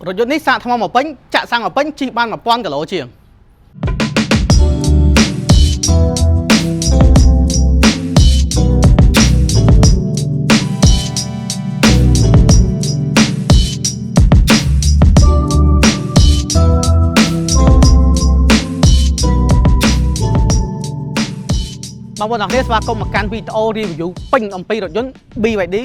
รถยนต์นี้สะทำมาเป็นจะสร้างมาเป็นจีบ้านมาป้อนกับโลเชียงบางคนนักเรียนสมาคมมาการวิดีโอรีวิวปิ้งอมปีรถยนต์ BYD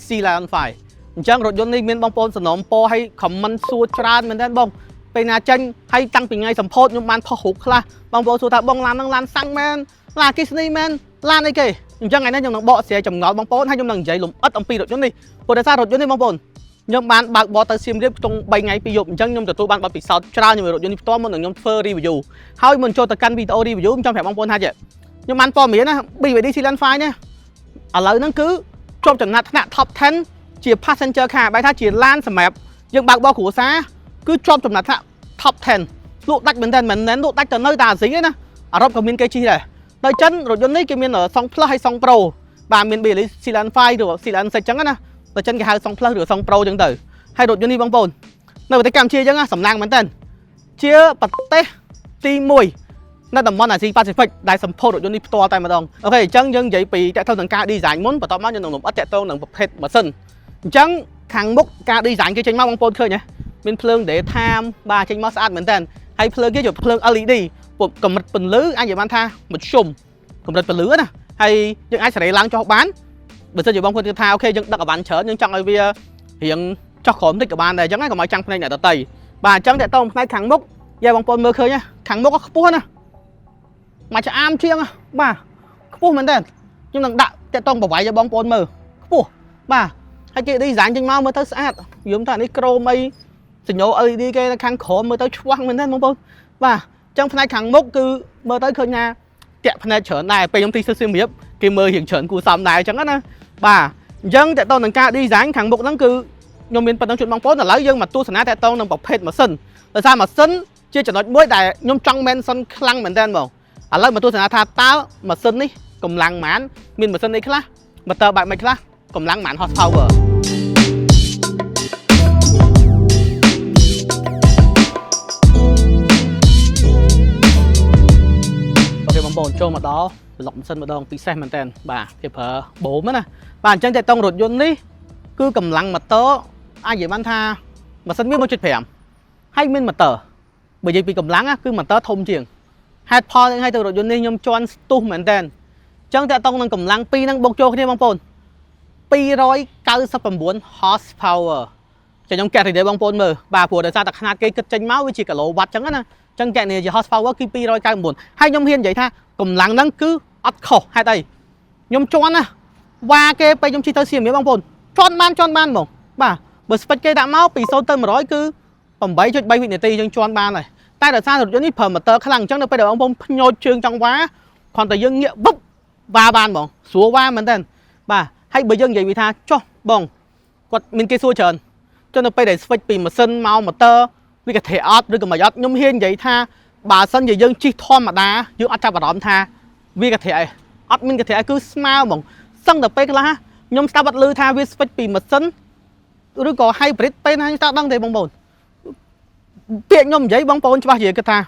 Sealand 5จังรถยนต์นี้มีบางปนสนองปอให้คำมันสูตรร้านเหมือนกันบ้างเป็นอาจารย์ให้ตั้งเป็นไงสัมโพธยมมันพอหุกละบางปนสูตรบางร้านนั่งร้านซังแมนร้านกิสนีแมนร้านไอ้เก๋จังไงนั่นยังนั่งเบาเสียจำเงาบางปนให้ยมนั่งใจหลุมอัดอมปีรถยนต์นี้โปรเดซ่ารถยนต์นี้บางปนยมมันบากบอเตอร์ซิมเรียบตรงใบไงปีหยบจังยมตัวตัวบางปนปีสาวชราอยู่รถยนต์นี้ตัวมันหนึ่งยมเฟอร์รีวิวให้มันโจทย์ตะกันวิดีโอรีวิวจังแผงบางปนให้เจ้ยมมันปอมีนะ BYD Sealand 5เนี่ยอะไรนั่นคือจบจากนัดหน้าท็อป 10chỉ passenger car bài thác chỉ lan sầm mẹp nhưng bạc bao của xa cứ chọn trong là top 10 lụa tách bên trên mình nén lụa tách từ nơi đà dính ấy nè ở trong miền cây chi này nơi chân rồi dân đấy cái miền ở song plus hay song pro và miền biển lấy Sealand 5 rồi Sealand sạch trắng á nè ở chân cái hai song plus rồi song pro chẳng tử hay đột dân đi băng bồn nơi cái cam chia chẳng á sầm nang bên trên chia bật tê ti mùi nó tầm món là gì Pacific đại sầm phô đột dân đi to tay mà đồng ok chân dân vậy bị chạy theo thằng ca đi giải muốn và tao mang cho nồng ớt chạy tao nồng hết mà sânจังขังมุกการดีไซน์คือเจนมาบางปนเคยเนี่ยเป็นเพลิงเดทามบาเจนมาสะอาดเหมือนกันให้เพลิงเกี่ยวกับเพลิง LED ปุ๊บกำมัดเป็นลื้ออันอย่างมันท่าหมดชุ่มกำมัดเป็นลื้อนะให้ยังไอ้ใส่ล้างcho bán bây giờอยู่บางคนจะท่าโอเคยังดักกับบ้านเฉินยังจังไอเวียhiện cho khổm thíchกับบ้านnàyจังไอ้กับไม้จังในเนี่ยตะตีbàจังแต่ต้องในขังมุกยายบางปนเมื่อเคยเนี่ยขังมุกก็ปุ๊บนะมาจะอ้ามเชียงอ่ะบ้าปุ๊บเหมือนกันยังดักดักแต่ต้องบอกไว้ยายบางปนเมื่อปุ๊บบ้าให้เจดีdán trên mau mới tới sát dùng thằng micro mâyสิ่งโยLED cái khăn khổ mới tới choang mình thế không và trong phần này khăn mốc cứ mới tới khơi nha kẹp phần này trở nàyไปยมตีซื้อมิบcái mơ hiện trở của sầm này chẳng á bà dân tại tao nâng ca đi dán khăn mốc nó cứ nhôm miền phần đang chuyện băng phốt là lấy dân mà tu sẵn tại tao nâng bọc phết mà sân là sao mà sân chưa trở nói mỗi đại nhôm trong men sân khăng mình tên bảo à lấy mà tu sẵn tha tao mà sân đi cùng lăng mán miền mà sân đi khác mà tờ bạn mày khác cùng lăng mán horsepowerบอลโจมาต่อหลอกเส้นมาดองปีแซมมันแทนบ่าเพียบเผอโบมั้ยนะบ่านจังใจต้องรถยนต์นี่คือกำลังมาเตอไอ้เหี้ยบ้านท่ามาเส้นวิ่งมาจุดแผงให้มินมาเตอbởi vìกำลังคือมาเตอทมเจียงแฮดพอให้ตัวรถยนต์นี่ยมจวนตุ้มเหมือนแทนจังใจต้องนั่งกำลังปีนั่งบงโจที่บางปนปี199 horsepower จะยมแกะถึงเดี๋ยวบางปนมือบ่าผัวเดี๋ยวซาตักขนาดเกยกระจังเมาวิจิกะโลวัดจังนะจังแกเนี่ยจะ horsepower คือปี199ให้ยมเฮียนใหญ่ท่ากำลังนั่งคืออัดเข่าให้ได้ยมจวนนะว่าเกไปยมชีเตอร์เสียมีบางปนจอนบ้านหมดบ่าเบอร์สเปกเกด่าเมาปีโซเตอร์100คือผมใบจุดใบวินาทีจังจวนบ้านเลยใต้เดือดซาสุดยอดนี่เพิ่มมาเตอร์ขลังจังเดี๋ยวไปเดี๋ยวบางปนโยนเชิงจังว้าความแต่ยังเงี้ยบุ๊บว่าบ้านหมดสัวว่าเหมือนกันบ่าให้เบอร์ยังใหญ่วิธาจ้อบ่งกดมินเกซัวเชิญจนเดี๋ยวไปเดี๋ยวสเปกปีมาเส้นเมามาเตอร์วิกเทออสหรือกับมายอดยมเฮียนใหญ่ท่าbà sân gì dân chi thom mà đá dương ăn cha bà đóm tha vì cái thể admin cái thể cứ smile bằng sân được pe la nhom ta bắt lư tha vì spec pì mà sân rồi có hay brit pe hay ta đang để bong bồn tiện nhom giấy bong bồn cho bà gì cái tha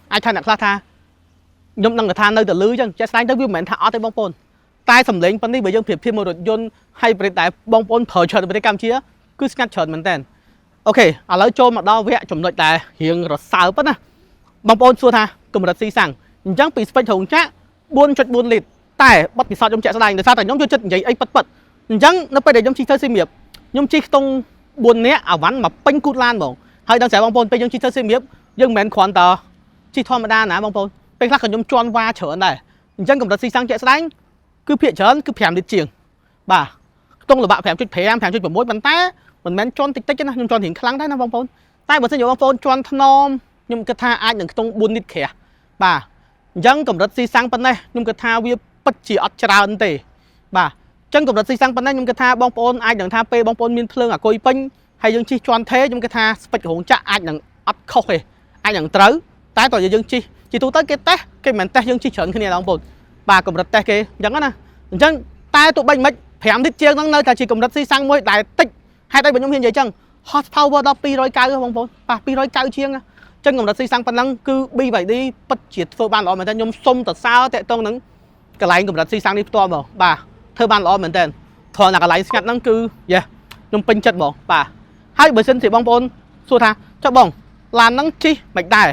ai tha nặng la tha nhom đang cái tha nơi từ lư chân cha sáng tới view mệnh tha ở tới bong bồn tai sầm lệnh phần đi bởi dân phiệp phim một đội dân hay brit đại bong bồn phở chờ được cam chia cứ scan chờ mình tên ok ឥឡូវចូលមកដល់វគ្គចំណុចដែលរៀងរសើបណាបងប្អូនសួរថាកម្រិតស៊ីសាំងអញ្ចឹងពីស្ពេចរោងចក្រ 4.4 លីត្រតែបទពិសោធន៍ខ្ញុំជាក់ស្ដែងដោយសារតែខ្ញុំចូលចិត្តនិយាយអីប៉ិតអញ្ចឹងនៅពេលដែលខ្ញុំជិះធ្វើស៊ីមៀបខ្ញុំជិះខ្ទង់4នាក់អាវ៉ាន់មកពេញគូតឡានហ្មងហើយដឹងស្រាប់បងប្អូនពេលយើងជិះធ្វើស៊ីមៀបយើងមិនមែនគ្រាន់តែជិះធម្មតាណាបងប្អូនពេលខ្លះក៏ខ្ញុំជន់វ៉ាច្រើនដែរអញ្ចឹងកម្រិតស៊ីសាំងជាក់ស្ដែងគឺភាគច្រើនគឺ5លីត្រជាងបាទខ្ទង់ល្បាក់ 5.5 5.6 ប៉ុន្តែមិនមែនជន់តិចណាខ្ញុំជន់រៀងខ្លាំងដែរណាបងប្អូនតែបើសិនជាបងប្អូនជន់ថ្នមខ្ញុំគិតថាអាចនឹងខ្ទង់4លីត្រក្រាស់បាទអញ្ចឹងកម្រិតស៊ីសាំងប៉ុណ្ណេះខ្ញុំគិតថាវាពិតជាអត់ច្រើនទេបាទអញ្ចឹងកម្រិតស៊ីសាំងប៉ុណ្ណេះខ្ញុំគិតថាបងប្អូនអាចនឹងថាពេលបងប្អូនមានភ្លើងអាគុយពេញហើយយើងជិះជន់ទេខ្ញុំគិតថាស្ពេចរោងចក្រអាចនឹងអត់ខុសទេអាចនឹងត្រូវតែតើយើងជិះជាទូទៅគេតេស្តគេមិនតេស្តយើងជិះច្រើនគ្នាបងប្អូនបាទកម្រិតតេស្តគេអញ្ចឹងណាអញ្ចឹងតែទោះបីមិន5លីត្រជាងហ្នឹងនៅតែជាកម្រិតស៊ីសាំងមួយដែលតិចហេតុអីបើខ្ញុំហ៊ាននិយាយអញ្ចឹង horsepower ដល់290បងប្អូនបាទ290ជាងចឹងកម្រិតស៊ីសាំងប៉ុណ្ណឹងគឺ BYD ពិតជាធ្វើបានល្អមែនតើខ្ញុំសុំតសើតាក់ទងនឹងកន្លែងកម្រិតស៊ីសាំងនេះផ្ទាល់ហ្មងបាទធ្វើបានល្អមែនតើថតតែកន្លែងស្ងាត់ហ្នឹងគឺយេខ្ញុំពេញចិត្តហ្មងបាទហើយបើសិនជាបងប្អូនសួរថាចុះបងឡានហ្នឹងជិះមិនដែរ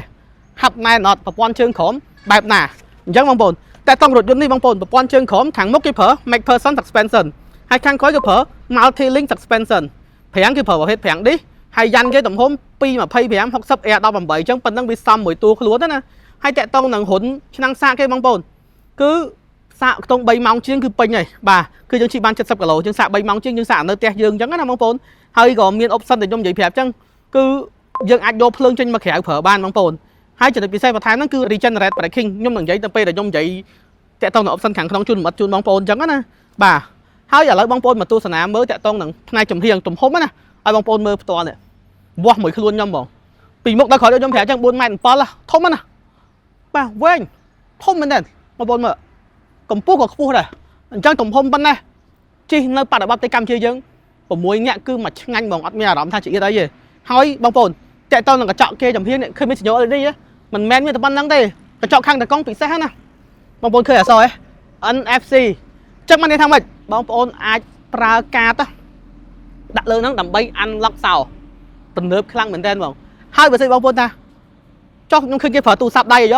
ហាប់ណែនអត់ប្រព័ន្ធជើងក្រោមបែបណាអញ្ចឹងបងប្អូនតែតង់រថយន្តនេះបងប្អូនប្រព័ន្ធជើងក្រោមខាងមុខគេប្រើ McPherson suspension ហើយខាងក្រោយគេប្រើ Multi Link suspension ប្រាំងគេប្រើប្រភេទប្រាំងឌីសហើយយ៉ាន់គេទំហំ225 60 Air 18អញ្ចឹងប៉ុណ្ណឹងវាសមមួយតួខ្លួនណាហើយតាក់តងនឹងរុនឆ្នាំងសាកគេបងប្អូនគឺសាកខ្ទង់3ម៉ោងជាងគឺពេញហើយបាទគឺយើងជិះបាន70គីឡូជាងសាក3ម៉ោងជាងយើងសាកនៅផ្ទះយើងអញ្ចឹងណាបងប្អូនហើយក៏មាន option ដែលខ្ញុំនិយាយប្រាប់អញ្ចឹងគឺយើងអាចយកភ្លើងចេញមកក្រៅប្រើបានបងប្អូនហើយចំណុចពិសេសបន្ថែមហ្នឹងគឺ regenerate braking ខ្ញុំនឹងនិយាយទៅពេលដែលខ្ញុំនិយាយតាក់ទងនឹង option ខាងក្នុងជូនមិត្តជូនបងប្អូនអញ្ចឹងណាបាទហើយឥឡូវបងប្អូនមកទស្សនាមើលតាក់ទងនឹងផ្នែកចម្រៀងទំហំណាឲ្យបងប្អូនមើលផ្ទាល់នេះវាស់មួយខ្លួនខ្ញុំបងពីមុខដល់ក្រោយខ្ញុំប្រាប់អញ្ចឹង4ម៉ែត្រ7ធំណាបាទវែងធំមែនទេបងប្អូនមើលកម្ពស់ក៏ខ្ពស់ដែរអញ្ចឹងទំហំប៉ុណ្ណេះជិះនៅបរិបទប្រទេសកម្ពុជាយើង6នាក់គឺមកឆ្ងាញ់បងអត់មានអារម្មណ៍ថាជាអីទេហើយបងប្អូនតាក់ទងនឹងកញ្ចក់គេចម្រៀងនេះឃើញមានសញ្ញោ LED មិនមែនមានតែប៉ុណ្្នឹងទេកញ្ចក់ខាងតកង់ពិសេសណាបងប្អូនឃើញអក្សរ NFC ចឹងមកនេះថាម៉េចបងប្អូនអាចប្រើកាតដាក់លើហ្នឹងដើម្បី unlock សោទំនើបខ្លាំងមែនតើបងហើយបើសិនបងប្អូនថាចុះខ្ញុំឃើញគេប្រើទូរស័ព្ទដៃអី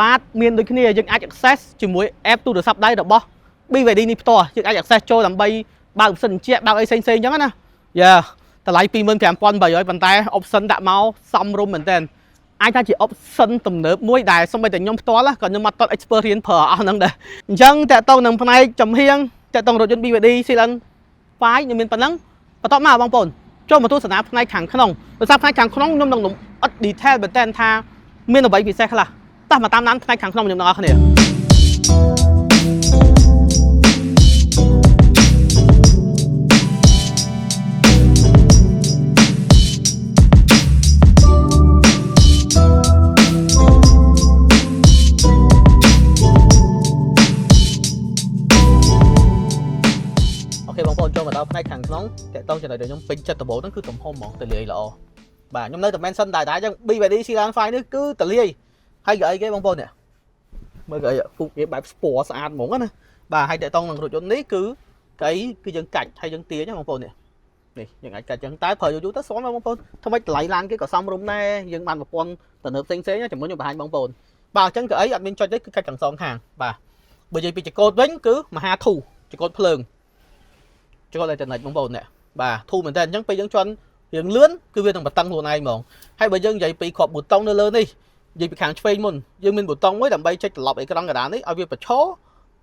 បាទមានដូចគ្នាយើងអាច access ជាមួយ app ទូរស័ព្ទដៃរបស់ BYD នេះផ្ទាល់យើងអាច access ចូលដើម្បីបើកសិនជាបើកអីផ្សេងៗអញ្ចឹងណាយ៉ាតម្លៃ 25,800 ប៉ុន្តែ option ដាក់មកសមរម្យមែនតើអាចថាជា option ទំនើបមួយដែលសូម្បីតែខ្ញុំផ្ទាល់ក៏ខ្ញុំអត់ទាន់ experience ប្រើអស់ហ្នឹងដែរអញ្ចឹងតើតោងនឹងផ្នែកចំហៀងតើតោងរថយន្ត BYD Silent 5ខ្ញុំមានប៉ុណ្ណឹងបន្ទាប់មកបងប្អូនចូលមកទស្សនាផ្នែកខាងក្នុងដោយសារផ្នែកខាងក្នុងខ្ញុំនឹងអត់ detail មែនតើថាមានអ្វីពិសេសខ្លះតោះមកតាមដានផ្នែកខាងក្នុងខ្ញុំទាំងអស់គ្នាបងប្អូនចូលមកដល់ផ្នែកខាងក្នុងតើតោងចំណុចដែលខ្ញុំពេញចិត្តដំបូងហ្នឹងគឺទំហំហ្មងតលាយល្អបាទខ្ញុំនៅតែ mention ដែរអញ្ចឹង BYD Silent 5នេះគឺតលាយហើយក៏អីគេបងប្អូននេះមើលក៏អីពុកវាបែបស្ពណ៌ស្អាតហ្មងណាបាទហើយតើតោងនឹងរថយន្តនេះគឺកៃគឺយើងកាច់ហើយយើងទាញណាបងប្អូននេះយើងអាចកាច់ចឹងតែប្រើយូរទៅស្មបងប្អូនថ្មីតម្លៃឡានគេក៏សមរម្យដែរយើងបានប្រព័ន្ធទំនើបផ្សេងៗជាមួយខ្ញុំបង្ហាញបងប្អូនបាទអញ្ចឹងក៏អីអត់មានចុចទេគឺកាច់ទាំងសងខាងបាទបើនិយាយពីចង្កូតវិញគឺមហាធូចង្កូតភ្លើងចង្កូតអ៊ីនធឺណិតបងប្អូននេះបាទធូមែនតើអញ្ចឹងពេលយើងជន់រឿងលឿនគឺវានឹងបតឹងខ្លួនឯងហ្មងហើយបើយើងនិយាយពីគ្រាប់ប៊ូតុងនៅលើនេះនិយាយពីខាងឆ្វេងមុនយើងមានប៊ូតុងមួយដើម្បីចុចត្រឡប់អេក្រង់កណ្ដាលនេះឲ្យវាបញ្ឈ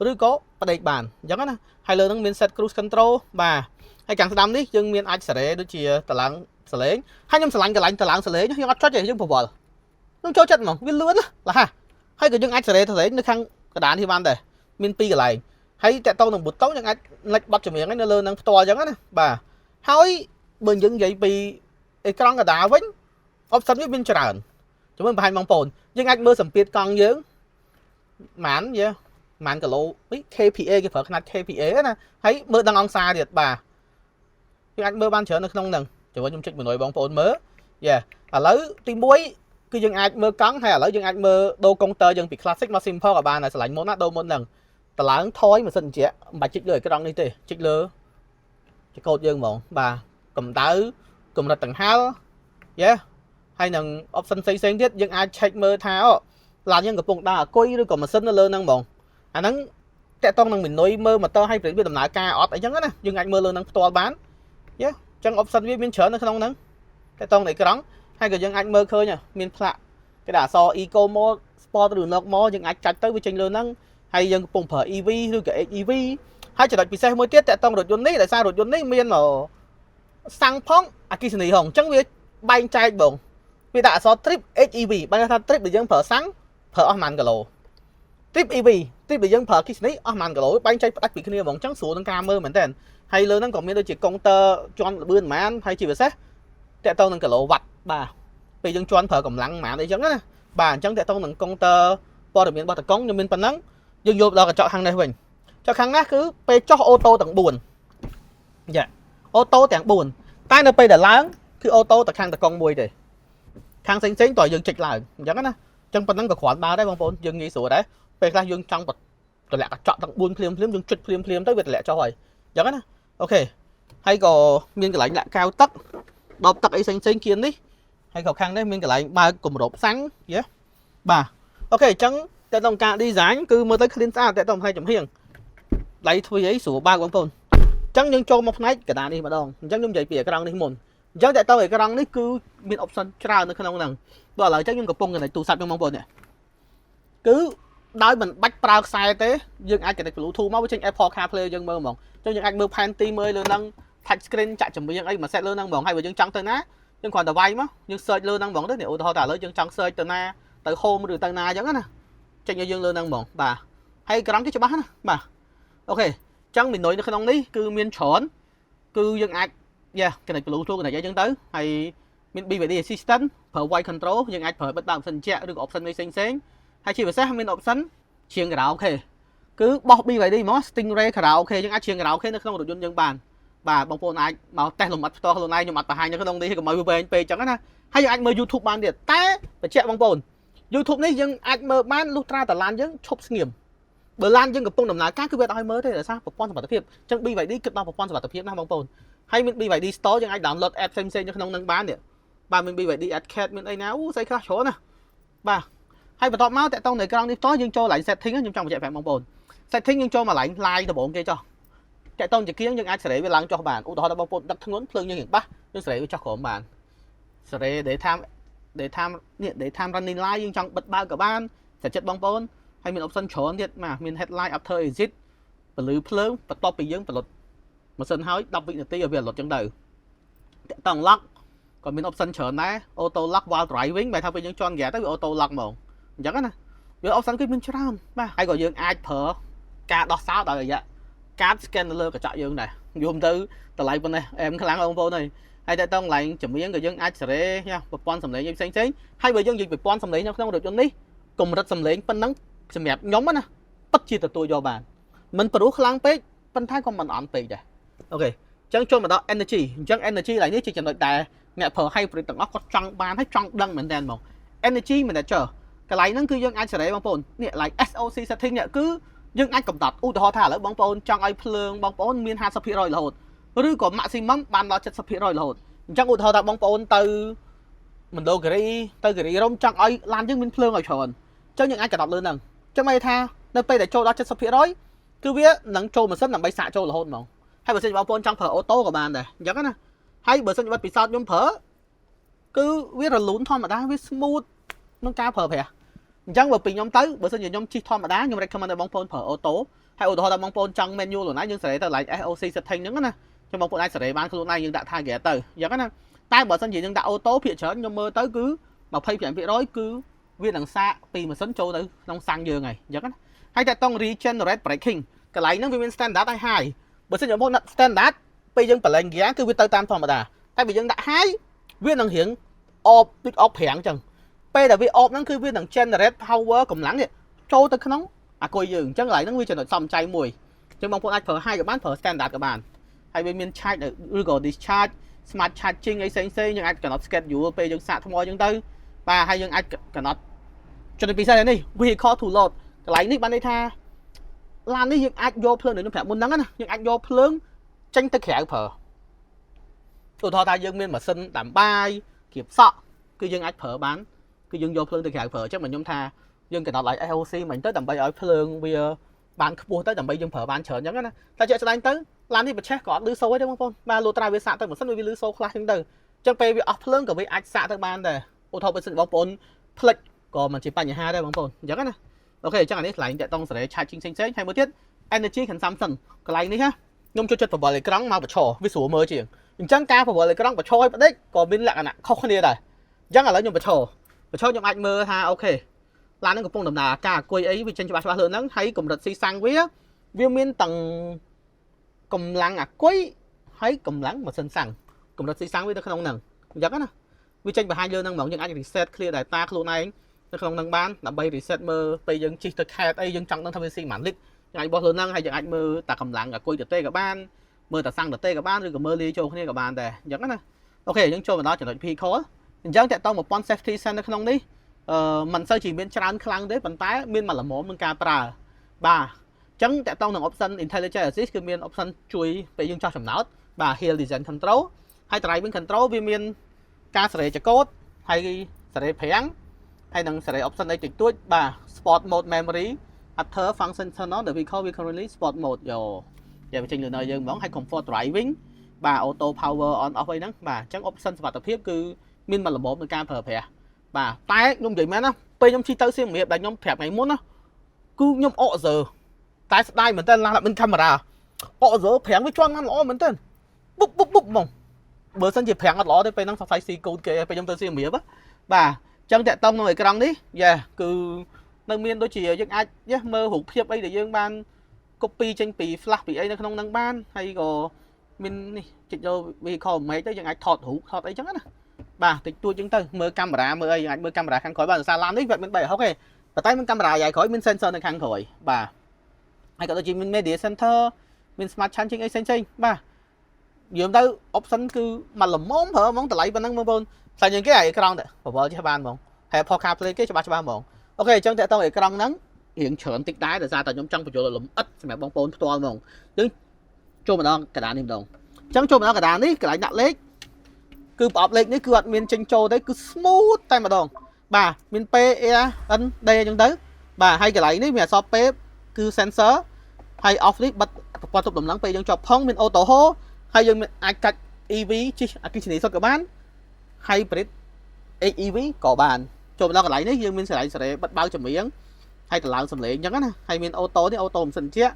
រឬក៏ផ្ដេកបានអញ្ចឹងណាហើយលើនឹងមាន set cruise control បាទហើយខាងស្ដាំនេះយើងមានអាចសេរីដូចជាតឡាំងសលេងហើយខ្ញុំស្រឡាញ់កន្លែងតឡាំងសលេងយើងអត់ចុចទេយើងប្រវល់ខ្ញុំចូលចិត្តហ្មងវាលឿនណាឡាហាហើយក៏យើងអាចសេរីសលេងនៅខាងកណ្ដាលនេះបានដែរមាន2កន្លែងហើយតាក់ទងនឹងប៊ូតុងយើងអាចលិចបတ်ចម្រៀងនៅលើនឹងផ្ទាល់អញ្ចឹងណាបាទហើយបើយើងនិយាយពីអេក្រង់កណ្ដាលវិញ option វាមានច្រើនជំនួសបង្ហាញបងប្អូនយើងអាចមើលសម្ពាធកង់យើងម៉ានគីឡូ KPA គេប្រើຂະຫນາດ KPA ណាហើយមើលដឹងអង្សាទៀតបាទយើងអាចមើលបានច្រើននៅក្នុងហ្នឹងចាំខ្ញុំចុចមួយបងប្អូនមើលឥឡូវទី1គឺយើងអាចមើលកង់ហើយឥឡូវយើងអាចមើលដូរកុងទ័រយើងពី classic មក simple ក៏បានដែរឆ្លាញ់មុនណាដូរមុនហ្នឹងតឡើងថយម៉ាស៊ីនត្រជាក់មិនបាច់ចុចលើអេក្រង់នេះទេចុចលើចង្កូតយើងហ្មងបាទកម្ដៅកម្រិតដង្ហើមហើយនឹង option ផ្សេងៗទៀតយើងអាច check មើលថាឡានយើងកំពុងដើរអង្គុយឬក៏ម៉ាស៊ីននៅលើហ្នឹងហ្មងអាហ្នឹងតាក់ទងនឹង menu មើល motor hybrid វាដំណើរការអត់អីចឹងណាយើងអាចមើលលើហ្នឹងផ្ទាល់បានអញ្ចឹង option វាមានច្រើននៅក្នុងហ្នឹងតាក់ទងនឹងអេក្រង់ហើយក៏យើងអាចមើលឃើញមានផ្លាកគេដាក់អក្សរ eco mode sport ឬ normal mode យើងអាចចាច់ទៅវាចេញលើហ្នឹងហើយយើងកំពុងប្រើ EV ឬក៏ HEV ហើយចំណុចពិសេសមួយទៀតតាក់ទងរថយន្តនេះដោយសាររថយន្តនេះមានសាំងផងអគ្គិសនីហងអញ្ចឹងវាបែងចែកបងវាដាក់អក្សរ trip HEV បានថា trip ដែលយើងប្រើសាំងប្រើអស់ប៉ុន្មានគីឡូ trip EV trip ដែលយើងប្រើអគ្គិសនីអស់ប៉ុន្មានគីឡូបែងចែកផ្ដាច់ពីគ្នាហ្មងអញ្ចឹងស្រួលនឹងការមើលមែនតើហើយលើហ្នឹងក៏មានដូចជាកុងទ័រជាន់ល្បឿនប៉ុន្មានហើយជាពិសេសតាក់ទងនឹងគីឡូវ៉ាត់បាទពេលយើងជាន់ប្រើកម្លាំងប៉ុន្មានអីចឹងណាបាទអញ្ចឹងតាក់ទងនឹងកុងទ័រព័ត៌មានរបស់តកង់ខ្ញុំមានប៉ុណ្ណឹងយើងយកដល់កញ្ចក់ខាងនេះវិញចុះខាងនេះគឺពេលចុះអូតូទាំង4អូតូទាំង4តែនៅពេលដែលឡើង គឺអូតូតែខាងតកង់មួយទេខាងផ្សេងតើយើងចុចឡើងអញ្ចឹងណាអញ្ចឹងប៉ុណ្ណឹងក៏គ្រាន់បានដែរបងប្អូនយើងងាយស្រួលដែរពេលខ្លះយើងចង់តម្លាក់កញ្ចក់ទាំង4ភ្លាមយើងចុចភ្លាមទៅវាតម្លាក់ចុះហើយអញ្ចឹងណាអូខេហើយក៏មានកន្លែងដាក់កៅទឹកដបទឹកអីផ្សេងគៀននេះហើយក៏ខាងនេះមានកន្លែងបើកគម្របសាំងយេបាទអូខេអញ្ចឹងតែក្នុងការ design គឺមើលទៅ clean ស្អាតតែក្នុងផ្នែកចំហៀងដៃធ្វើអីស្រួលបើកបងប្អូនអញ្ចឹងយើងចូលមកផ្នែកកណ្ដាលនេះម្ដងអញ្ចឹងខ្ញុំនិយាយពីអេក្រង់នេះមុនអញ្ចឹងតែតើអេក្រង់នេះគឺមាន option ច្រើននៅក្នុងហ្នឹងបើឥឡូវអញ្ចឹងខ្ញុំកំពុងកណ្ដាលទូរស័ព្ទខ្ញុំបងប្អូននេះគឺដោយមិនបាច់ប្រើខ្សែទេយើងអាច connect Bluetooth មកវាចេញ Apple CarPlay យើងមើលហ្មងអញ្ចឹងយើងអាចមើលផែនទីមើលលើហ្នឹង touch screen ចាក់ចម្រៀងអីមក set លើហ្នឹងហ្មងហើយបើយើងចង់ទៅណាយើងគ្រាន់តែវាយមកយើង search លើហ្នឹងហ្មងទៅនេះឧទាហរណ៍តែឥឡូវយើងចង់ search ទៅណាទៅ home ឬទៅណាអញ្ចឹងណាចេញឲ្យយើងលើហ្នឹងហ្មងបាទហើយក្រំគេច្បាស់ណាបាទអូខេអញ្ចឹង menu នៅក្នុងនេះគឺមានច្រើនគឺយើងអាច connect Bluetooth connect អីចឹងទៅហើយមាន BVD assistant ប្រើ voice control យើងអាចប្រើបិទបើក option ជាក់ឬក៏ option ផ្សេងហើយជាពិសេសមាន option ច្រៀង karaoke គឺបោះ BVD ហ្មង Stingray karaoke យើងអាចច្រៀង karaoke នៅក្នុងរថយន្តយើងបានបាទបងប្អូនអាចមកតេស្តលំអិតផ្ទាល់ខ្លួនឯងខ្ញុំអត់បង្ហាញនៅក្នុងនេះកុំឲ្យវាវែងពេកចឹងណាហើយយើងអាចមើល YouTube បានទៀតតែបញ្ជាក់បងប្អូន YouTube នេះយើងអាចមើលបានលុះត្រាតែឡានយើងឈប់ស្ងៀមបើឡានយើងកំពុងដំណើរការគឺវាអត់ឲ្យមើលទេដោយសារប្រព័ន្ធសុវត្ថិភាពអញ្ចឹង BYD គិតដល់ប្រព័ន្ធសុវត្ថិភាពណាបងប្អូនហើយមាន BYD Store យើងអាច download app ផ្សេងៗនៅក្នុងនឹងបានទៀតបាទមាន BYD Arcade មានអីណាស្អីខ្លះច្រើនណាបាទហើយបន្ទាប់មកតើតោងនៅក្រោមនេះតយើងចូលឡើង setting ខ្ញុំចង់បញ្ជាក់ប្រាប់បងប្អូន setting យើងចូលមកឡើង line ដំបូងគេចុះតើតោងជាគៀងយើងអាចសេរីវាឡើងចុះបានឧទាហរណ៍ថាបងប្អូនដឹកធ្ងន់ភ្លើងយើងរៀងបាសយើងសេរីវាចុះក្រោមបានសេរី daytime running light យើងចង់បិទបើកក៏បានចិត្តបងប្អូនហើយមាន option ច្រើនទៀតបាទមាន headlight after exit ពលឺភ្លើងបន្ទាប់ពីយើងបលុតម៉ាស៊ីនហើយ10វិនាទីឲ្យវាលុតចឹងទៅតើត lock ក៏មាន option ច្រើនដែរ auto lock while driving បើថាពេលយើងជន់ហ្គាទៅវា auto lock ហ្មងអញ្ចឹងណាវា option គឺមានច្រើនបាទហើយក៏យើងអាចប្រើការដោះសោដោយរយៈកាត scan នៅលើកញ្ចក់យើងដែរយំទៅតម្លៃប៉ុណ្ណេះអែមខ្លាំងបងប្អូនអើយហើយតែតង់ឡើងចម្រៀងក៏យើងអាចសេរីប្រព័ន្ធសំឡេងផ្សេងហើយបើយើងនិយាយប្រព័ន្ធសំឡេងនៅក្នុងរថយន្តនេះកម្រិតសំឡេងប៉ុណ្ណឹងសម្រាប់ខ្ញុំណាពិតជាទទួលយកបានមិនព្រោះខ្លាំងពេកប៉ុន្តែក៏មិនអន់ពេកដែរអូខេអញ្ចឹងចូលមកដល់ energy អញ្ចឹង energy ឡើងនេះជាចំណុចដែលអ្នកប្រើ hybrid ទាំងអស់គាត់ចង់បានហើយចង់ដឹងមែនតើហ្មង energy manager កន្លែងហ្នឹងគឺយើងអាចសេរីបងប្អូននេះកន្លែង SOC setting នេះគឺយើងអាចកំណត់ឧទាហរណ៍ថាឥឡូវបងប្អូនចង់ឲ្យភ្លើងបងប្អូនមាន 50% រហូតឬក៏ maximum បានដល់ 70% រហូតអញ្ចឹងឧទាហរណ៍ថាបងប្អូនទៅមណ្ឌលគិរីទៅគិរីរំចង់ឲ្យឡានយើងមានភ្លើងឲ្យច្រើនអញ្ចឹងយើងអាចកំណត់លើហ្នឹងអញ្ចឹងមានថានៅពេលដែលចូលដល់ 70% គឺវានឹងចូលម៉ាស៊ីនដើម្បីសាកចូលរហូតហ្មងហើយបើសិនបងប្អូនចង់ប្រើអូតូក៏បានដែរអញ្ចឹងណាហើយបើសិនជាបិទពិសោធន៍ខ្ញុំប្រើគឺវារលូនធម្មតាវា smooth ក្នុងការប្រើប្រាស់អញ្ចឹងបើពីខ្ញុំទៅបើសិនជាខ្ញុំជិះធម្មតាខ្ញុំ recommend ឲ្យបងប្អូនប្រើអូតូហើយឧទាហរណ៍ថាបងប្អូនចង់ manual ខ្លួនឯងយើងសេរីទៅ like SOC setting ហ្នឹងណាចាំបងប្អូនអាចសេរីបានខ្លួនឯងយើងដាក់ target ទៅអញ្ចឹងណាតែបើសិនជាយើងដាក់អូតូភាគច្រើនខ្ញុំមើលទៅគឺ25% គឺវានឹងសាកពីម៉ាស៊ីនចូលទៅក្នុងសាំងយើងហើយអញ្ចឹងណាហើយតែតង់ regenerate braking កន្លែងហ្នឹងវាមាន standard ហើយ high បើសិនជាបងដាក់ standard ពេលយើងបលែង gear គឺវាទៅតាមធម្មតាតែបើយើងដាក់ high វានឹងរៀងអបដូចអបប្រាំងអញ្ចឹងពេលដែលវាអបហ្នឹងគឺវានឹង generate power កម្លាំងនេះចូលទៅក្នុងអាគុយយើងអញ្ចឹងកន្លែងហ្នឹងវាចំណុចសំចៃមួយអញ្ចឹងបងប្អូនអាចប្រើ high ក៏បានប្រើ standard ក៏បានហើយវាមាន charge ឬក៏ discharge smart charging អីផ្សេងយើងអាចកំណត់ schedule ពេលយើងសាកថ្មអញ្ចឹងទៅបាទហើយយើងអាចកំណត់ចំណុចពិសេសនេះ vehicle to load កន្លែងនេះបានន័យថាឡាននេះយើងអាចយកភ្លើងដូចខ្ញុំប្រាប់មុនហ្នឹងណាយើងអាចយកភ្លើងចេញទៅក្រៅប្រើឧទាហរណ៍ថាយើងមានម៉ាស៊ីនដាំបាយគៀបសក់គឺយើងអាចប្រើបានគឺយើងយកភ្លើងទៅក្រៅប្រើអញ្ចឹងបើខ្ញុំថាយើងកំណត់ឲ្យ SOC មិញទៅដើម្បីឲ្យភ្លើងវាបានខ្ពស់ទៅដើម្បីយើងប្រើបានច្រើនអញ្ចឹងណាតែជាក់ស្ដែងទៅឡាននេះប្រឆេះក៏អត់លឺសូរទេបងប្អូនបាទលូត្រាវាសាកទៅម៉ាស៊ីនវាលឺសូរខ្លះអញ្ចឹងទៅអញ្ចឹងពេលវាអស់ភ្លើងក៏វាអាចសាកទៅបានដែរឧទាហរណ៍បើសិនបងប្អូនផ្លិចក៏មិនជាបញ្ហាដែរបងប្អូនអញ្ចឹងណាអូខេអញ្ចឹងអានេះកន្លែងតាក់ទងសេរី charging ផ្សេងហើយមួយទៀត energy consumption កន្លែងនេះណាខ្ញុំចូលចិត្តប្រវល់អេក្រង់មកបញ្ឈរវាស្រួលមើលជាងអញ្ចឹងការប្រវល់អេក្រង់បញ្ឈរឲ្យផ្ដេចក៏មានលក្ខណៈខុសគ្នាដែរអញ្ចឹងឥឡូវខ្ញុំបញ្ឈរខ្ញុំអាចមើលថាអូខេឡានហ្នឹងកំពុងដំណើរការអង្គុយអីវាចេញច្បាស់លើហ្នឹងហើយកម្រិតស៊ីសាំងវាមានទាំងកម្លាំងអង្គុយហើយកម្លាំងម៉ាស៊ីនសាំងកម្រិតស៊ីសាំងវានៅក្នុងហ្នឹងអញ្ចឹងណាវាចេញបង្ហាញលើហ្នឹងហ្មងយើងអាច reset clear data ខ្លួនឯងនៅក្នុងហ្នឹងបានដើម្បី reset មើលពេលយើងជិះទៅខេត្តអីយើងចង់ដឹងថាវាស៊ីប៉ុន្មានលីត្រយើងអាចបោះលើហ្នឹងហើយយើងអាចមើលតាកម្លាំងអង្គុយទៅទេក៏បានមើលតាសាំងទៅទេក៏បានឬក៏មើលលាយចូលគ្នាក៏បានដែរអញ្ចឹងណា ok những cho mà đóចំណុច vehicle អញ្ចឹងតើតមកប៉ុន safety sense នៅក្នុងនេះមិនសូវជាមានច្រើនខ្លាំងទេប៉ុន្តែមានមួយល្មមនឹងការប្រើបាទអញ្ចឹងតើតនឹង option intelligent assist គឺមាន option ជួយពេលយើងចោះចំណោតបាទ hill descent control ហើយ driving control វាមានការសេរីចកូតហើយសេរីប្រាំងហើយនឹងសេរី option អីតិចតួចបាទ sport mode memory after function turn on the vehicle will currently sport mode យកវាចេញលើនៅយើងហ្មងហើយ comfort driving បាទ auto power on off អីហ្នឹងបាទអញ្ចឹង option សុវត្ថិភាពគឺមានមួយល្មមក្នុងការប្រើប្រាស់បាទតែខ្ញុំនិយាយមែនណាពេលខ្ញុំជិះទៅសៀមរាបដែលខ្ញុំប្រាប់ថ្ងៃមុនណាគឺខ្ញុំអកសើតែស្ដាយមែនតើឡើងមានកាមេរ៉ាអកសើប្រាំងវាជាន់បានល្អមែនតើបុកបុកបុកហ្មងបើសិនជាប្រាំងអត់ល្អទេពេលហ្នឹងសង្ស័យស៊ីកូនគេពេលខ្ញុំទៅសៀមរាបបាទអញ្ចឹងតាក់តុងនៅអេក្រង់នេះយ៉ាគឺនៅមានដូចជាយើងអាចមើលរូបភាពអីដែលយើងបាន copy ចេញពី flash ពីអីនៅក្នុងហ្នឹងបានហើយក៏មាននេះចុចយក vehicle image ទៅយើងអាចថតរូបថតអីចឹងណាបាទតិចតួចចឹងទៅមើលកាមេរ៉ាមើលអីយើងអាចមើលកាមេរ៉ាខាងក្រោយបានសារឡាននេះវាមាន360ទេប៉ុន្តែមានកាមេរ៉ាយ៉ាងក្រោយមាន sensor នៅខាងក្រោយបាទហើយក៏ដូចជាមាន media center មាន smart charging អីផ្សេងៗបាទនិយាយទៅ option គឺមកល្មមប្រើហ្មងតម្លៃប៉ុណ្ណឹងបងប្អូនផ្សេងជាងគេឲ្យអេក្រង់ទៅបវល់ចេះបានហ្មងហើយ Apple CarPlay គេច្បាស់ហ្មងអូខេអញ្ចឹងតើតើអេក្រង់ហ្នឹងរៀងច្រើនតិចដែរដោយសារតែខ្ញុំចង់បញ្ចូលលំអិតសម្រាប់បងប្អូនផ្ទាល់ហ្មងយើងចូលម្ដងកណ្ដាលនេះម្ដងអញ្ចឹងចូលម្ដងកណ្ដាលនេះកន្លែងដាក់លេខគឺប្រអប់លេខនេះគឺអត់មានចេញចូលទេគឺ smooth តែម្ដងបាទមាន P A N D អញ្ចឹងទៅបាទហើយកន្លែងនេះមានអក្សរ P គឺ sensor ហើយ off នេះបិទប្រព័ន្ធទប់ដំឡើងពេលយើងជាប់ផុងមាន auto hold ហើយយើងអាចកាច់ EV ជិះអគ្គិសនីសុទ្ធក៏បាន hybrid HEV ក៏បានចូលម្ដងកន្លែងនេះយើងមានសេរីសេរីបិទបើកចម្រៀងហើយតម្លើងសំឡេងអញ្ចឹងណាហើយមានអូតូនេះអូតូម៉ាស៊ីនជែក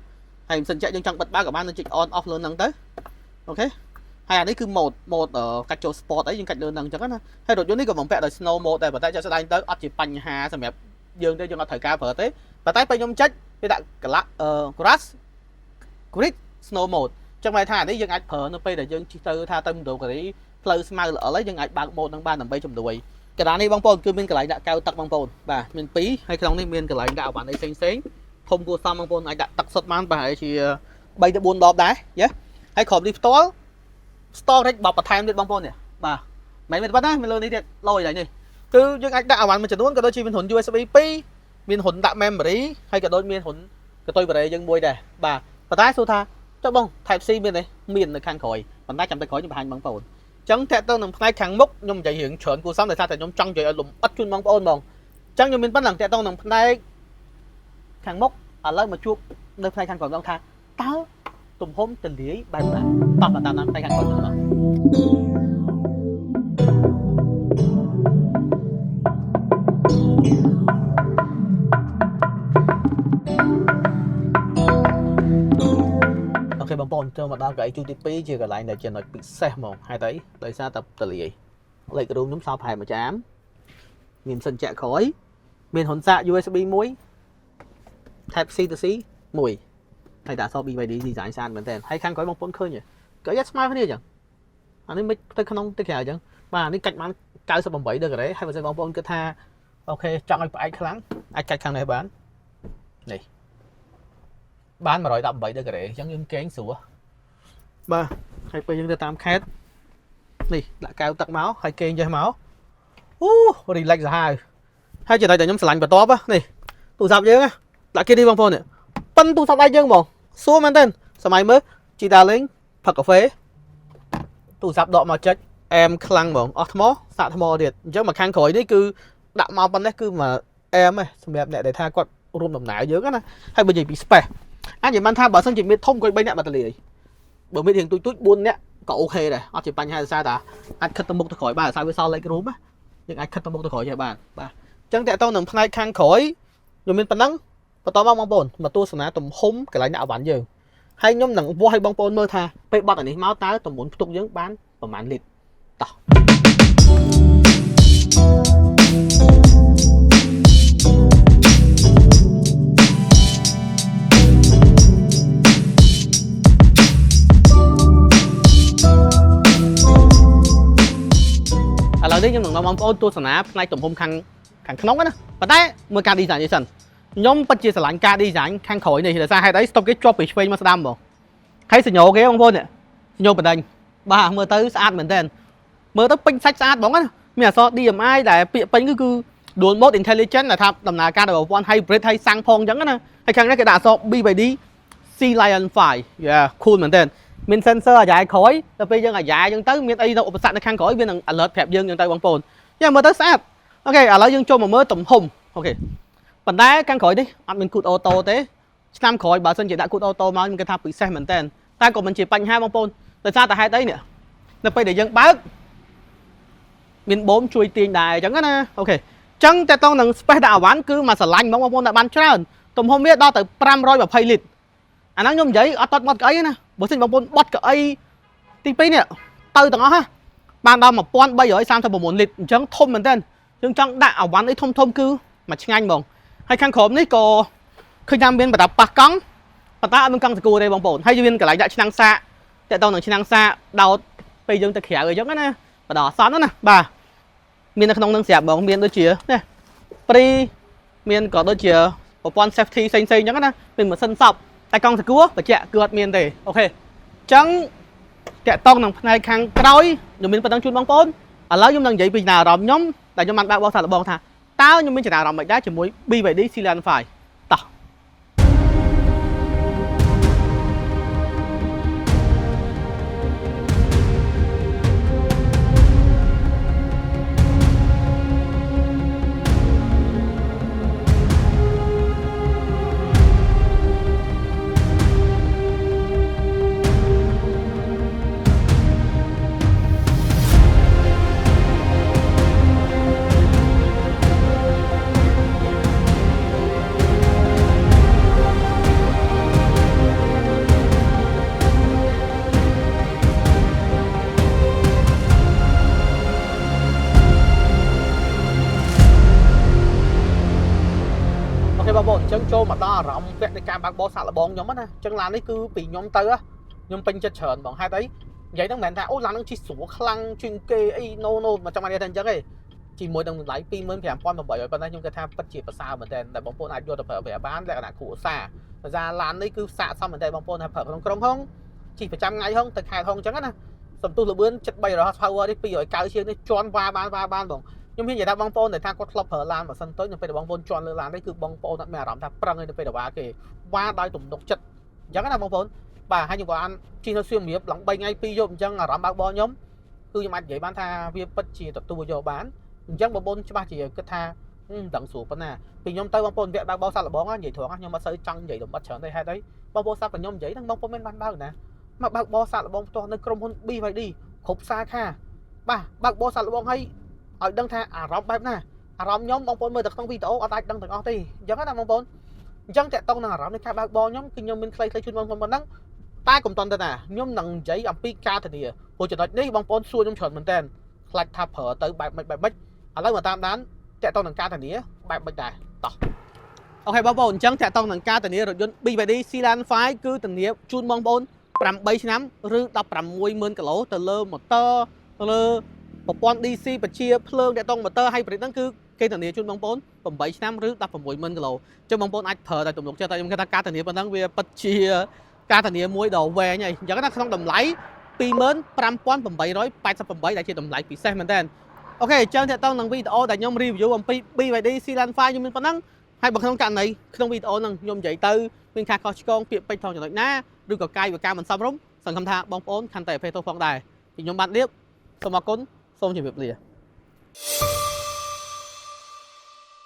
ហើយម៉ាស៊ីនជែកយើងចង់បិទបើកក៏បានយើងចុច on off លើហ្នឹងទៅអូខេហើយអានេះគឺ mode កាច់ចូល sport អីយើងកាច់លើហ្នឹងអញ្ចឹងណាហើយរថយន្តនេះក៏បំពាក់ដោយ snow mode ដែរប៉ុន្តែចាក់ស្ដែងទៅអត់ជាបញ្ហាសម្រាប់យើងទេយើងអត់ត្រូវការប្រើទេប៉ុន្តែពេលខ្ញុំចុចវាដាក់ grass grid snow mode អញ្ចឹងហៅថានេះយើងអាចប្រើនៅពេលដែលយើងជិះទៅថាទៅមណ្ឌលគិរីផ្លូវស្មៅល្អហើយយើងអាចបើក mode ហ្នឹងបានដើម្បីជំនួយកណ្ដាលនេះបងប្អូនគឺមានកន្លែងដាក់កែវទឹកបងប្អូនបាទមាន2ហើយក្នុងនេះមានកន្លែងដាក់អវ៉ាន់អីផ្សេងៗធំគួរសមបងប្អូនអាចដាក់ទឹកសុទ្ធបានប្រហែលជា3ទៅ4ដបដែរយេហើយក្រុមនេះផ្ទាល់ storage បបបន្ថែមទៀតបងប្អូននេះបាទមិនមែនប៉ុណ្ណាមានលើនេះទៀតលយឡើងនេះគឺយើងអាចដាក់អវ៉ាន់មួយចំនួនក៏ដូចជាមានហ៊ុន USB 2មានហ៊ុនដាក់ memory ហើយក៏ដូចមានហ៊ុនកតុយបារេយើងមួយដែរបាទប៉ុន្តែសួរថាចុះបង Type C មានទេមាននៅខាងក្រោយប៉ុន្តែចាំតែក្រោយខ្ញុំបង្ហាញបងប្អូនចឹងតាក់ទងនឹងផ្នែកខាងមុខខ្ញុំនិយាយរឿងច្រើនគួរសមដោយសារតែខ្ញុំចង់និយាយឲ្យលំអិតជូនបងប្អូនហ្មងចឹងខ្ញុំមានប៉ុណ្ណឹងតាក់ទងនឹងផ្នែកខាងមុខឥឡូវមកជួបនៅផ្នែកខាងក្រោយម្ដងថាតើទំហំទលាយបែបណាតោះតាមផ្នែកខាងក្រោយម្ដងអូខេបងប្អូនចូលមកដល់កៅអីជួរទី2ជាកន្លែងដែលចំណុចពិសេសហ្មងហេតុអីដោយសារតែទលាយលេខរូមខ្ញុំសល់ប្រហែលមួយចាមមានសិនចាក់ក្រោយមានហ៊ុនសាក USB 1 Type C to C 1ហើយដាក់ស BYD design ស្អាតមែនតើហើយខាងក្រោយបងប្អូនឃើញក៏យ៉ាត់ស្មើគ្នាអញ្ចឹងអានេះមិនទៅក្នុងទៅក្រៅអញ្ចឹងបាទនេះកាច់បាន98ដឺក្រេហើយបើសិនបងប្អូនគិតថាអូខេចង់ឲ្យផ្អែកខ្លាំងអាចកាច់ខាងនេះបាននេះបាន118ដឺក្រេអញ្ចឹងយើងកេងស្រួលបាទហើយពេលយើងទៅតាមខេត្តនេះដាក់កែវទឹកមកហើយកេងចេះមកអូ relax សាហាវហើយចំណុចដែលខ្ញុំឆ្លាញ់បន្ទាប់នេះទូរស័ព្ទយើងដាក់គេនេះបងប្អូននេះប៉ិនទូរស័ព្ទដៃយើងហ្មងសួរមែនទេសម័យមើលជីតាលេងផឹកកាហ្វេទូរស័ព្ទដកមកចុចអែមខ្លាំងហ្មងអស់ថ្មសាកថ្មទៀតអញ្ចឹងមកខាងក្រោយនេះគឺដាក់មកប៉ុណ្ណេះគឺមកអែមឯងសម្រាប់អ្នកដែលថាគាត់រួមដំណើរយើងណាហើយបើនិយាយពី space អាចនិយាយបានថាបើសិនជាមានធំគាត់3នាក់បាត់តលាយបើមានរៀងទូច4នាក់ក៏អូខេដែរអត់ជាបញ្ហាដោយសារតែអាចខិតទៅមុខទៅក្រោយបានដោយសារវាសល់លេខរូមយើងអាចខិតទៅមុខទៅក្រោយចេះបានបាទអញ្ចឹងតើតើនឹងផ្នែកខាងក្រោយខ្ញុំមានប៉ុណ្ណឹងបន្តមកបងប្អូនមកទស្សនាទំហំកន្លែងដាក់អវ៉ាន់យើងហើយខ្ញុំនឹងវាស់ឲ្យបងប្អូនមើលថាពេលបត់អានេះមកតើទម្ងន់ផ្ទុកយើងបានប្រហែលលីត្រតោះឥឡូវនេះខ្ញុំនឹងនាំបងប្អូនទស្សនាផ្នែកទំហំខាងក្នុងណាប៉ុន្តែមើលការ design នេះសិនខ្ញុំពិតជាស្រឡាញ់ការ design ខាងក្រោយនេះដោយសារហេតុអី stop គេជាប់ពីឆ្វេងមកស្ដាំហ្មងហើយសញ្ញោគេបងប្អូនសញ្ញោបណ្ដាញបាទមើលទៅស្អាតមែនតើ mơ tới pin sách sát bóng á mình so DMI để bị pin cứ dual mode intelligent là tham tầm nào ca đầu one hybrid hay sang phong chẳng á hay khang cái đạn so BYD Sea Lion 5 yeah cool mình tên mình sensor dài khói tapi dân là dài dân tới miền tây đâu sạch nó khang khói bên alert thẹp dân dân tây bóng phồn nhưng mơ tới sát ok lấy dân cho mà mơ tầm hùng ok bản đá khang khói đi ăn mình cụt ô tô thế năm khói bảo sân chỉ đã cụt ô tô mà mình cái tháp bị xe mình tên ta còn mình chỉ bánh hai bóng phồn tại sao tại hai đấy nè nó phải để dân báo miền 4 chui tiền đài chẳng á ok chẳngแต่ต้องនឹង space ដាក់អវ៉ាន់គឺមកស្រឡាញ់បងប្អូនតែបានច្រើនទំហំវាដល់ទៅ520លីត្រអាហ្នឹងខ្ញុំនិយាយអត់តបត់កៅអីណាបើសិនបងប្អូនបត់កៅអីទី2នេះទៅទាំងអស់ហ่ะបានដល់1339លីត្រអញ្ចឹងធំមែនតើយើងចង់ដាក់អវ៉ាន់អីធំគឺមកឆ្ងាញ់ហ្មងហើយខាងក្រោមនេះក៏ឃើញថាមានប្រដាប់ប៉ះកង់ប៉ុន្តែអត់មានកង់សកូទេបងប្អូនហើយមានកន្លែងដាក់ឆ្នាំងសាកតែតនឹងឆ្នាំងសាកដោតពេលយើងទៅក្រៅអញ្ចឹងណាបដអសនណាបាទមាននៅក្នុងនឹងស្រាប់បងមានដូចជានេះព្រីមានក៏ដូចជាប្រព័ន្ធ safety ផ្សេងៗអញ្ចឹងណាមានម៉ាស៊ីនសពតែកង់សកួរបច្ចៈគឺអត់មានទេអូខេអញ្ចឹងតាក់តងនឹងផ្នែកខាងក្រោយខ្ញុំមានប៉ុណ្ណឹងជូនបងប្អូនឥឡូវខ្ញុំនឹងនិយាយពីចំណាអារម្មណ៍ខ្ញុំដែលខ្ញុំបានបើកបោះសាកល្បងថាតើខ្ញុំមានចំណាអារម្មណ៍មិនដែរជាមួយ BYD Sea Lion 5តោះបងប្អូនអញ្ចឹងចូលមកដល់អារម្មណ៍ពាក់នៃការបើកបោសាកល្បងខ្ញុំណាអញ្ចឹងឡាននេះគឺពីខ្ញុំទៅខ្ញុំពេញចិត្តច្រើនបងហេតុអីនិយាយហ្នឹងមិនមែនថាអូឡានហ្នឹងជិះស្រួលខ្លាំងជាងគេអី no មកចង់បានថាអញ្ចឹងទេជាមួយនឹងតម្លៃ 25800 ប៉ុន្តែខ្ញុំគិតថាពិតជាប្រសើរមែនទែនតែបងប្អូនអាចយកទៅប្រើប្រាស់បានលក្ខណៈគ្រួសារដោយសារឡាននេះគឺសាកសមមែនទែនបងប្អូនថាប្រើក្នុងក្រុងហងជិះប្រចាំថ្ងៃហងទៅខេត្តហងអញ្ចឹងណាសំទុះលបឿន73 horsepower នេះ290ជាងនេះជន់វ៉ាបានបងខ្ញុំមាននិយាយថាបងប្អូនដែលថាគាត់ធ្លាប់ប្រើឡានម៉ាស៊ីនទៅខ្ញុំពេលបងប្អូនជន់លើឡាននេះគឺបងប្អូនអត់មានអារម្មណ៍ថាប្រឹងទៅពេលទៅវ៉ាគេវ៉ាដោយទំនុកចិត្តអញ្ចឹងណាបងប្អូនបាទហើយខ្ញុំក៏អានជិះនៅសៀមរាបឡើង3ថ្ងៃ2យប់អញ្ចឹងអារម្មណ៍បើកបោខ្ញុំគឺខ្ញុំអាចនិយាយបានថាវាពិតជាទទួលយកបានអញ្ចឹងបងប្អូនច្បាស់ជាគិតថាមិនដឹងស្រួលប៉ុណ្ណាពីខ្ញុំទៅបងប្អូនវគ្គបើកបោសាកល្បងនិយាយត្រង់ខ្ញុំអត់សូវចង់និយាយលំអិតច្រើនទេហេតុអីបងប្អូនស្ដាប់តែខ្ញុំនិយាយហ្នឹងបងប្អូនមិនបានបើកណាមកបើកបោសាកល្បងផ្ទាស់នៅក្រុមហ៊ុន BYD គ្រប់សាខាបាទបើកបោសាកល្បងឲ្យដឹងថាអារម្មណ៍បែបណាអារម្មណ៍ខ្ញុំបងប្អូនមើលទៅក្នុងវីដេអូអត់អាចដឹងទាំងអស់ទេអញ្ចឹងណាបងប្អូនអញ្ចឹងតាក់ទងនឹងអារម្មណ៍នៃការបើកបោខ្ញុំគឺខ្ញុំមានខ្លីៗជូនបងប្អូនប៉ុណ្ណឹងតែកុំតន់ទៅណាខ្ញុំនឹងនិយាយអំពីការធានាព្រោះចំណុចនេះបងប្អូនសួរខ្ញុំច្រើនមែនតើខ្លាចថាប្រើទៅបែបម៉េចឥឡូវមកតាមដានតាក់ទងនឹងការធានាបែបម៉េចដែរតោះអូខេបងប្អូនអញ្ចឹងតាក់ទងនឹងការធានារថយន្ត BYD Sea Lion 5គឺធានាជូនបងប្អូន8ឆ្នាំឬ160,000 គីឡូទៅលើម៉ូទ័រទៅលើប្រព័ន្ធ DC បញ្ជាភ្លើងតាក់ទងម៉ូទ័រ hybrid ហ្នឹងគឺគេធានាជូនបងប្អូន8ឆ្នាំឬ160,000 គីឡូអញ្ចឹងបងប្អូនអាចប្រើតែទំនុកចិត្តតែខ្ញុំគិតថាការធានាប៉ុណ្ណឹងវាពិតជាការធានាមួយដ៏វែងហើយអញ្ចឹងណាក្នុងតម្លៃ 25,888 ដែលជាតម្លៃពិសេសមែនតើអូខេអញ្ចឹងតាក់ទងនឹងវីដេអូដែលខ្ញុំ review អំពី BYD Sea Lion 5ខ្ញុំមានប៉ុណ្ណឹងហើយបើក្នុងករណីក្នុងវីដេអូហ្នឹងខ្ញុំនិយាយទៅមានការខុសឆ្គងពាក្យពេចន៍ថងចំណុចណាឬក៏កាយវិការមិនសមរម្យសង្ឃឹមថាបងប្អូនកាន់តែអភ័យទោសផងដែរពីខ្ញុំបាទលៀបសូមអរគុណសូមជម្រាបលា